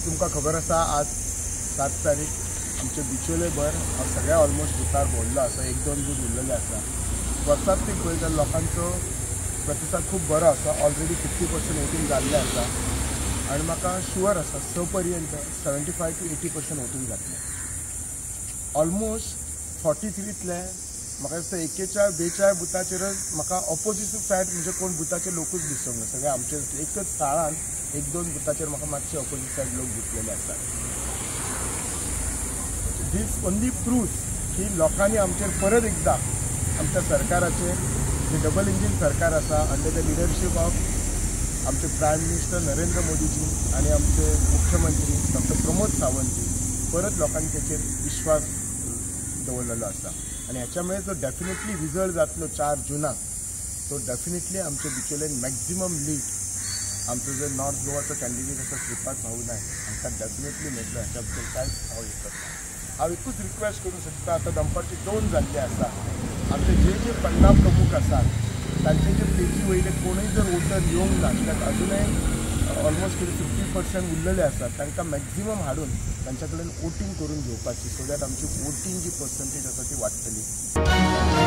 तुमकां खबर आसा आज 7 तारीख आमचे बिचोले भर सगळ्या ऑलमोस्ट बुथार भोंवल्लो आसा, 1-2 बूथ उरलेले आसा. वर्सात ती पळयत जाल्यार लोकांचो प्रतिसाद खूब बरो आसा. ऑलरेडी 50% वोटींग जाल्लें आसा आनी म्हाका शुअर आसा 6 पर्यंत 75 to 80% वोटींग जातलें. ऑलमोस्ट 43तले म्हाका दिसता 41-42 बुथाचेरच म्हाका ऑपोजीट सायड म्हणजे कोण बुथाचे लोकूच दिसूंक ना. सगळे आमचे एकच शाळान 1-2 बुथाचेर म्हाका मातशे ऑपोजीट सायड लोक दिसलेले आसात. दीस ओनली प्रूव्स की लोकांनी आमचेर परत एकदा आमच्या सरकाराचेर जे डबल इंजीन सरकार आसा अंडर द लिडरशीप ऑफ आमचे प्रायम मिनिस्टर नरेंद्र मोदीजी आणि आमचे मुख्यमंत्री डॉक्टर प्रमोद सावंतजी परत लोकांनी त्याचेर विश्वास दवरलेलो आसा. आणि ह्याच्यामुळे जो डेफिनेटली रिजल्ट जातलो 4 जुनाक तो डेफिनेटली आमचे बिचोलेन मॅक्झिमम लीड आमचो जो नॉर्थ गोवाचो कॅन्डिडेट आसा श्रीपाद भाऊ नायक हांकां डेफिनेटली मेळटलो. हाच्या बद्दल कांयच हांव हे करना. हांव एकूच रिक्वेस्ट करूंक सोदता, आतां दनपारचे 2 जाल्ले आसा. आमचे जे पंगडा प्रमुख आसात तांचे जे पेजी वयले कोणूय जर वोटर येवंक ना कित्याक अजुनूय ऑलमोस्ट 50% उरलेले आसात तांकां मॅक्झिमम हाडून तांच्या कडेन वोटींग करून घेवपाची सो दॅट आमची वोटींग जी पर्संटेज आसा ती वाडटली.